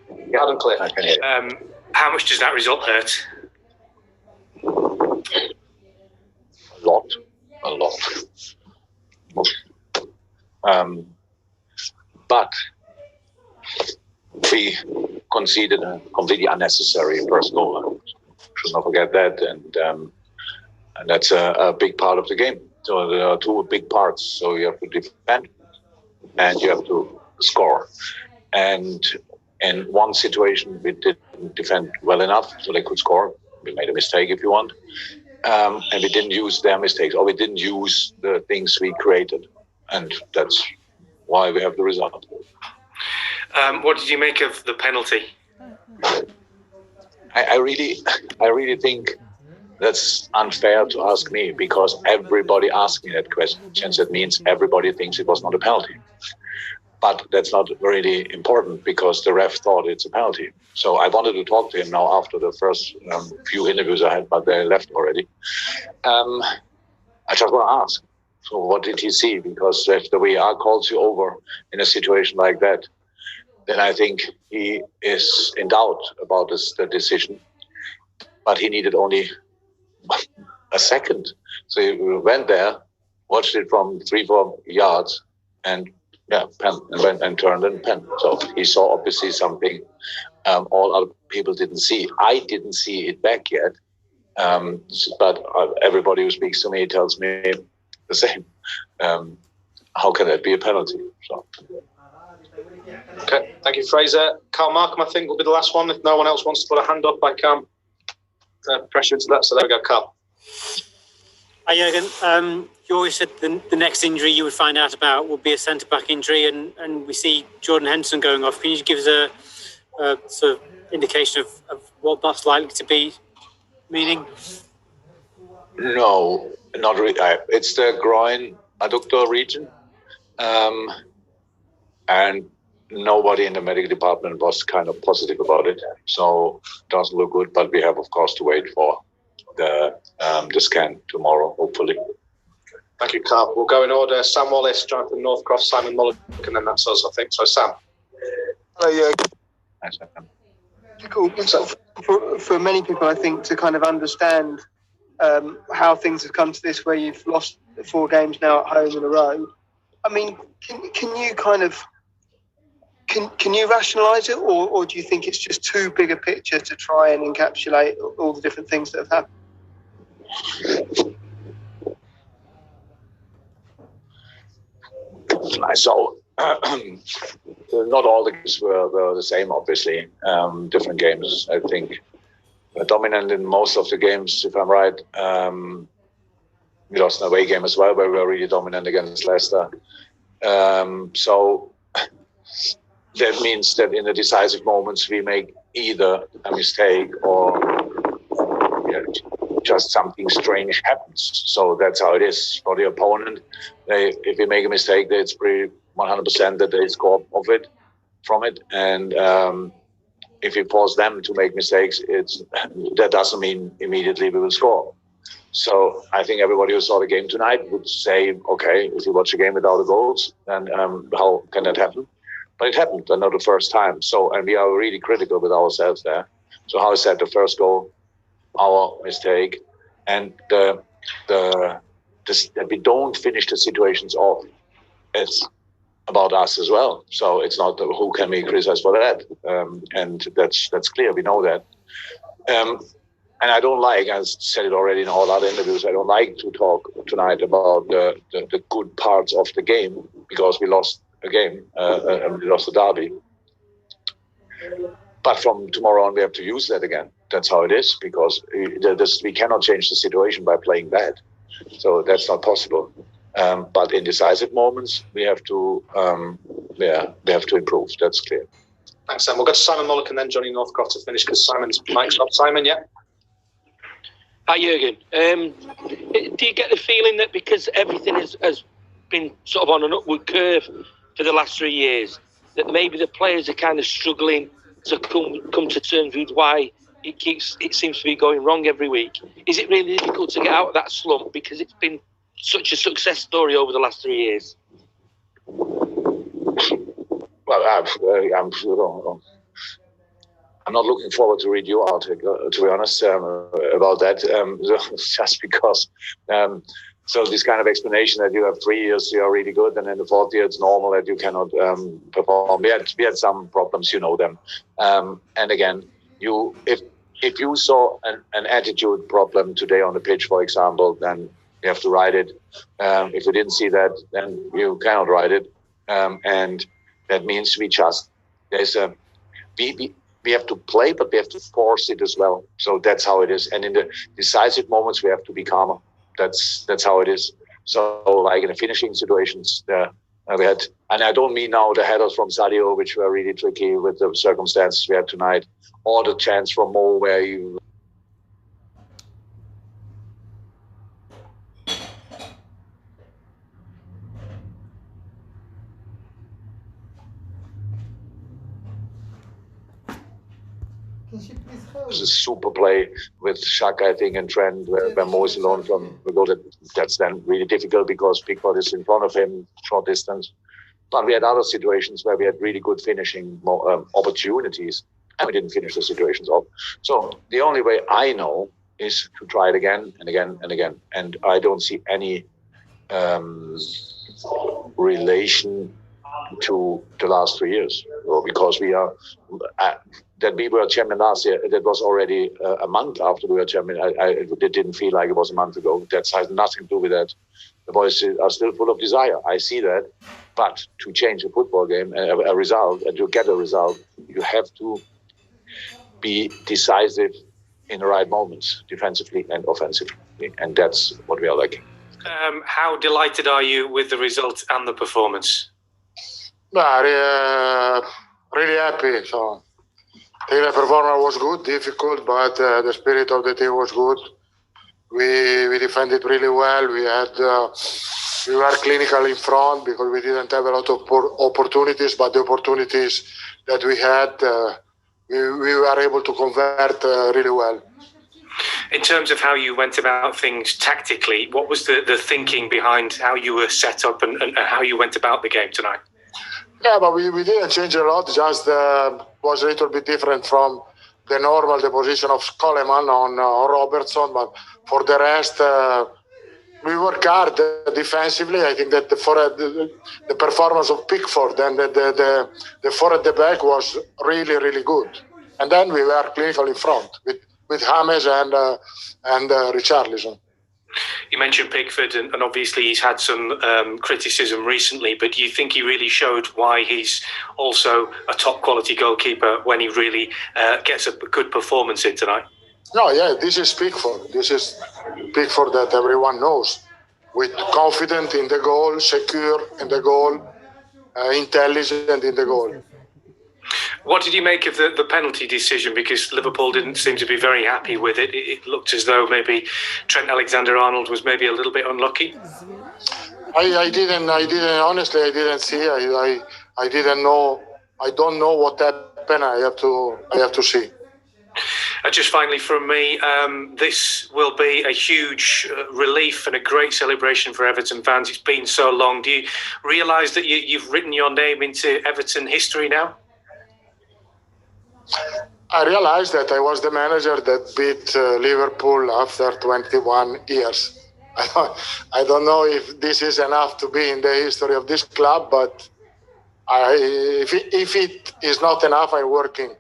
Yeah, loud and clear. I can hear you. How much does that result hurt? A lot. But we conceded a completely unnecessary first goal. Should not forget that, and that's a big part of the game. So there are two big parts. So you have to defend, and you have to score. And in one situation, we didn't defend well enough, so they could score. We made a mistake, if you want. And we didn't use their mistakes, or we didn't use the things we created. And that's why we have the result. What did you make of the penalty? I really think that's unfair to ask me, because everybody asked me that question. That means everybody thinks it was not a penalty. But that's not really important, because the ref thought it's a penalty. So I wanted to talk to him now after the first few interviews I had, but they left already. I just want to ask, so what did he see? Because if the VAR calls you over in a situation like that, then I think he is in doubt about the decision. But he needed only a second. So he went there, watched it from 3-4 yards, and pen, and went and turned and pen. So he saw obviously something all other people didn't see. I didn't see it back yet, but everybody who speaks to me tells me the same. How can that be a penalty? So. Okay, thank you, Fraser. Carl Markham, I think, will be the last one. If no one else wants to put a hand up, I can't pressure into that. So there we go, Carl. Hi, Jurgen. You always said the next injury you would find out about would be a centre-back injury, and we see Jordan Henderson going off. Can you give us a sort of indication of what that's likely to be, meaning? No, not really. It's the groin adductor region. And nobody in the medical department was kind of positive about it. So it doesn't look good, but we have, of course, to wait for the scan tomorrow, hopefully. Thank you, Carl. We'll go in order. Sam Wallace, Jonathan Northcroft, Simon Mulligan, and then that's us, I think. So, Sam. Hello, Jurgen. Thanks, Sam. Difficult for many people, I think, to kind of understand how things have come to this, where you've lost 4 games now at home in a row. I mean, can you kind of can you rationalise it, or do you think it's just too big a picture to try and encapsulate all the different things that have happened? So, not all the games were the same, obviously. Different games, I think. Dominant in most of the games, if I'm right. We lost an away game as well, where we were really dominant against Leicester. So that means that in the decisive moments, we make either a mistake or just something strange happens. So that's how it is for the opponent. If we make a mistake, it's pretty 100% that they score from it. And if we force them to make mistakes, that doesn't mean immediately we will score. So I think everybody who saw the game tonight would say, okay, if you watch a game without the goals, then how can that happen? But it happened, and not the first time. So, and we are really critical with ourselves there. So how is that the first goal? Our mistake, and that we don't finish the situations off. It's about us as well. So it's not who can we criticize for that, and that's clear. We know that. And I don't like, I said it already in all other interviews, I don't like to talk tonight about the good parts of the game, because we lost a game, and we lost the derby. But from tomorrow on, we have to use that again. That's how it is, because we cannot change the situation by playing bad. So that's not possible. But in decisive moments, we have to improve. That's clear. Thanks, Sam. We'll go to Simon Mulligan and then Johnny Northcroft to finish, because Simon's mic's up. Simon, yeah? Hi, Jurgen. Do you get the feeling that because everything has been sort of on an upward curve for the last 3 years, that maybe the players are kind of struggling to come to terms with why it seems to be going wrong every week? Is it really difficult to get out of that slump because it's been such a success story over the last 3 years? Well, I'm sure. I'm not looking forward to read you out, to be honest, about that, just because. So this kind of explanation that you have 3 years, you are really good, and in the fourth year it's normal that you cannot perform. We had some problems, you know them. And again, if you saw an attitude problem today on the pitch, for example, then you have to write it. If you didn't see that, then you cannot write it. And that means we have to play, but we have to force it as well. So that's how it is. And in the decisive moments, we have to be calmer. That's how it is. So like in the finishing situations, we had, and I don't mean now the headers from Sadio, which were really tricky with the circumstances we had tonight, or the chance from Mo where you. It was a super play with Shaka, I think, and Trent, where Mo is alone from the goal. That's then really difficult because Pickford is in front of him, short distance. But we had other situations where we had really good finishing opportunities, and we didn't finish the situations off. So the only way I know is to try it again and again and again. And I don't see any relation to the last 3 years, because we are that we were champion last year. That was already a month after we were champion. It didn't feel like it was a month ago. That has nothing to do with that. The boys are still full of desire. I see that, but to change a football game, a result, and to get a result, you have to be decisive in the right moments, defensively and offensively, and that's what we are lacking. How delighted are you with the result and the performance? Really happy. So I think the performance was good, difficult, but the spirit of the team was good. We defended really well. We were clinical in front because we didn't have a lot of opportunities, but the opportunities that we had, we were able to convert really well. In terms of how you went about things tactically, what was the thinking behind how you were set up and how you went about the game tonight? Yeah, but we didn't change a lot. Just was a little bit different from the position of Coleman on Robertson. But for the rest, we work hard defensively. I think that the performance of Pickford and the four at the back was really, really good. And then we were clinical in front with James and Richarlison. You mentioned Pickford, and obviously he's had some criticism recently, but do you think he really showed why he's also a top quality goalkeeper when he really gets a good performance in tonight? No, yeah, this is Pickford. This is Pickford that everyone knows. With confident in the goal, secure in the goal, intelligent in the goal. What did you make of the penalty decision? Because Liverpool didn't seem to be very happy with it. It looked as though maybe Trent Alexander-Arnold was maybe a little bit unlucky. I didn't honestly, I didn't see. I didn't know. I don't know what happened. I have to see. Just finally from me, this will be a huge relief and a great celebration for Everton fans. It's been so long. Do you realise that you've written your name into Everton history now? I realized that I was the manager that beat Liverpool after 21 years. I don't know if this is enough to be in the history of this club, but if it is not enough, I'm working.